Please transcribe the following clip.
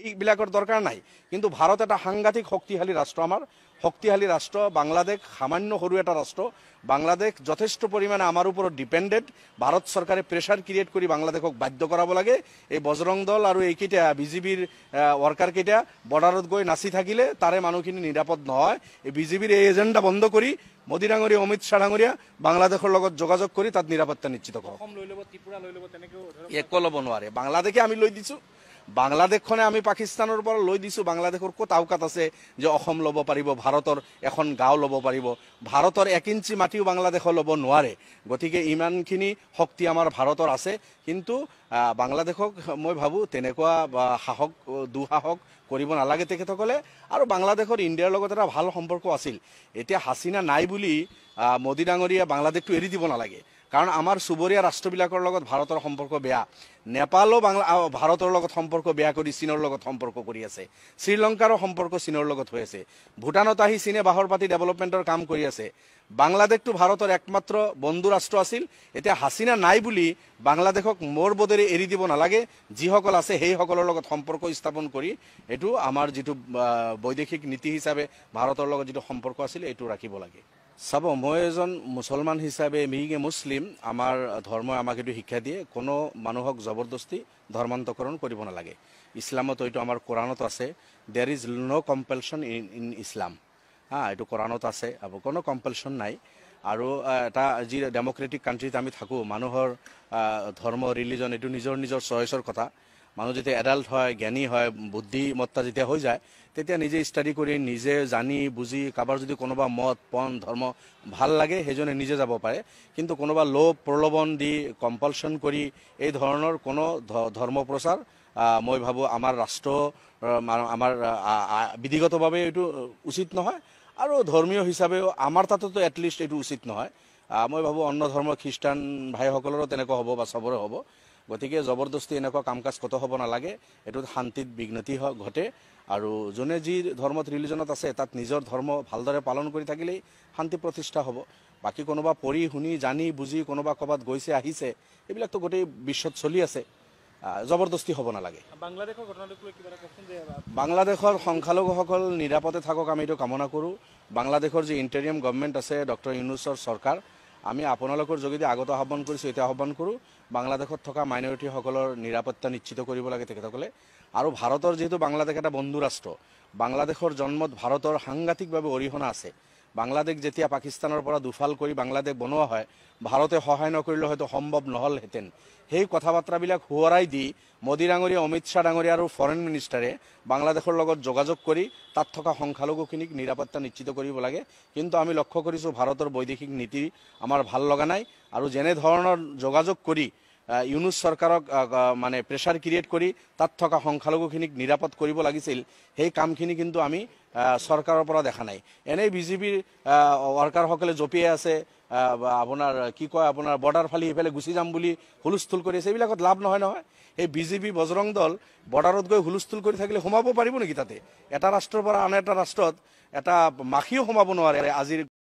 এইবিলাকৰ দৰকাৰ নাই। কিন্তু ভাৰত এটা সাংঘাতিক শক্তিশালী ৰাষ্ট্ৰ, আমাৰ শক্তিশালী ৰাষ্ট্ৰ। বাংলাদেশ সামান্য সৰু এটা ৰাষ্ট্ৰ। বাংলাদেশ যথেষ্ট পৰিমাণে আমাৰ ওপৰত ডিপেণ্ডেণ্ট। ভাৰত চৰকাৰে প্ৰেছাৰ ক্ৰিয়েট কৰি বাংলাদেশক বাধ্য কৰাব লাগে। এই বজৰং দল আৰু এইকেইটা বিজেপিৰ ৱৰ্কাৰকেইটা বৰ্ডাৰত গৈ নাচি থাকিলে তাৰে মানুহখিনি নিৰাপদ নহয়। এই বিজেপিৰ এই এজেণ্ডা বন্ধ কৰি মোদী ডাঙৰীয়া, অমিত শ্বাহ ডাঙৰীয়া বাংলাদেশৰ লগত যোগাযোগ কৰি তাত নিৰাপত্তা নিশ্চিত কৰক। একো ল'ব নোৱাৰে। বাংলাদেশে আমি লৈ দিছোঁ, বাংলাদেশখনে আমি পাকিস্তানৰ পৰা লৈ দিছোঁ। বাংলাদেশৰ ক'ত আওকাত আছে যে অসম ল'ব পাৰিব, ভাৰতৰ এখন গাঁও ল'ব পাৰিব? ভাৰতৰ 1 ইঞ্চি মাটিও বাংলাদেশে ল'ব নোৱাৰে। গতিকে ইমানখিনি শক্তি আমাৰ ভাৰতৰ আছে। কিন্তু বাংলাদেশক মই ভাবোঁ তেনেকুৱা সাহস, দুঃসাহস কৰিব নালাগে তেখেতসকলে। আৰু বাংলাদেশৰ ইণ্ডিয়াৰ লগত এটা ভাল সম্পৰ্ক আছিল। এতিয়া হাছিনা নাই বুলি মোদী ডাঙৰীয়া বাংলাদেশটো এৰি দিব নালাগে। কাৰণ আমাৰ চুবুৰীয়া ৰাষ্ট্ৰবিলাকৰ লগত ভাৰতৰ সম্পৰ্ক বেয়া। নেপালো ভাৰতৰ লগত সম্পৰ্ক বেয়া কৰি চীনৰ লগত সম্পৰ্ক কৰি আছে। শ্ৰীলংকাৰো সম্পৰ্ক চীনৰ লগত হৈ আছে। ভূটানত আহি চীনে বাহৰ পাতি ডেভেলপমেণ্টৰ কাম কৰি আছে। বাংলাদেশটো ভাৰতৰ একমাত্ৰ বন্ধু ৰাষ্ট্ৰ আছিল। এতিয়া হাছিনা নাই বুলি বাংলাদেশক মোৰ বোধেৰে এৰি দিব নালাগে। যিসকল আছে সেইসকলৰ লগত সম্পৰ্ক স্থাপন কৰি এইটো আমাৰ যিটো বৈদেশিক নীতি হিচাপে ভাৰতৰ লগত যিটো সম্পৰ্ক আছিল এইটো ৰাখিব লাগে। চাব, মই এজন মুছলমান হিচাপে, বিং এ মুছলিম, আমাৰ ধৰ্মই আমাক এইটো শিক্ষা দিয়ে, কোনো মানুহক জবৰদস্তি ধৰ্মান্তকৰণ কৰিব নালাগে। ইছলামত এইটো আমাৰ কোৰাণত আছে, there is no' compulsion in Islam. এইটো কোৰাণত আছে, কোনো কম্পালশ্যন নাই। আৰু এটা যি ডেম'ক্ৰেটিক কাণ্ট্ৰিত আমি থাকোঁ, মানুহৰ ধৰ্ম, ৰিলিজন এইটো নিজৰ নিজৰ চইচৰ কথা। মানুহ যেতিয়া এডাল্ট হয়, জ্ঞানী হয়, বুদ্ধিমত্তা যেতিয়া হৈ যায়, তেতিয়া নিজে ষ্টাডি কৰি, নিজে জানি বুজি, কাৰোবাৰ যদি কোনোবা মত, পন, ধৰ্ম ভাল লাগে সেইজনে নিজে যাব পাৰে। কিন্তু কোনোবা লোভ প্ৰলোভন দি, কম্পালশ্যন কৰি এই ধৰণৰ কোনো ধৰ্ম প্ৰচাৰ মই ভাবোঁ আমাৰ ৰাষ্ট্ৰ, আমাৰ বিধিগতভাৱে এইটো উচিত নহয়। আৰু ধৰ্মীয় হিচাপেও আমাৰ তাততো এটলিষ্ট এইটো উচিত নহয়। মই ভাবোঁ অন্য ধৰ্ম, খ্ৰীষ্টান ভাইসকলৰো তেনেকুৱা হ'ব বা চবৰে হ'ব। গতিকে জবৰদস্তি এনেকুৱা কাম কাজ কত হ'ব নালাগে। এইটোত শান্তিত বিঘ্নতি ঘটে। আৰু যোনে যি ধৰ্মত, ৰিলিজনত আছে তাত নিজৰ ধৰ্ম ভালদৰে পালন কৰি থাকিলেই শান্তি প্ৰতিষ্ঠা হ'ব। বাকী কোনোবা পঢ়ি শুনি জানি বুজি কোনোবা ক'ৰবাত গৈছে আহিছে, এইবিলাকতো গোটেই বিশ্বত চলি আছে। জবৰদস্তি হ'ব নালাগে। বাংলাদেশৰ সংখ্যালঘুসকল নিৰাপদে থাকক, আমি এইটো কামনা কৰোঁ। বাংলাদেশৰ যি ইণ্টাৰিয়াম গভৰ্ণমেণ্ট আছে, ডক্টৰ ইউনুছৰ চৰকাৰ, আমি আপোনালোকৰ যোগেদি আগত আহ্বান কৰিছোঁ, এতিয়া আহ্বান কৰোঁ, বাংলাদেশত থকা মাইনৰিটিসকলৰ নিৰাপত্তা নিশ্চিত কৰিব লাগে তেখেতসকলে। আৰু ভাৰতৰ যিহেতু বাংলাদেশ এটা বন্ধু ৰাষ্ট্ৰ, বাংলাদেশৰ জন্মত ভাৰতৰ সাংঘাতিকভাৱে অৰিহণা আছে। বাংলাদেশ যেতিয়া পাকিস্তানৰ পৰা দুফাল কৰি বাংলাদেশ বনোৱা হয়, ভাৰতে সহায় নকৰিলে হয়তো সম্ভৱ নহ'লহেঁতেন। সেই কথা বাৰ্তাবিলাক সোঁৱৰাই দি মোদী ডাঙৰীয়া, অমিত শ্বাহ ডাঙৰীয়া আৰু ফৰেন মিনিষ্টাৰে বাংলাদেশৰ লগত যোগাযোগ কৰি তাত থকা সংখ্যালঘুখিনিক নিৰাপত্তা নিশ্চিত কৰিব লাগে। কিন্তু আমি লক্ষ্য কৰিছোঁ ভাৰতৰ বৈদেশিক নীতি আমাৰ ভাল লগা নাই। আৰু যেনেধৰণৰ যোগাযোগ কৰি ইউনুছ চৰকাৰক মানে প্ৰেছাৰ ক্ৰিয়েট কৰি তাত থকা সংখ্যালঘুখিনিক নিৰাপদ কৰিব লাগিছিল, সেই কামখিনি কিন্তু আমি চৰকাৰৰ পৰা দেখা নাই। এনেই বিজেপিৰ ৱৰ্কাৰসকলে জঁপিয়াই আছে, আপোনাৰ কি কয়, আপোনাৰ বৰ্ডাৰ ফালি ইফালে গুচি যাম বুলি হুলস্থুল কৰি আছে। এইবিলাকত লাভ নহয় নহয়। এই বিজেপি বজৰং দল বৰ্ডাৰত গৈ হুলস্থুল কৰি থাকিলে সোমাব পাৰিব নেকি তাতে? এটা ৰাষ্ট্ৰৰ পৰা আন এটা ৰাষ্ট্ৰত এটা মাখিও সোমাব নোৱাৰে আজিৰ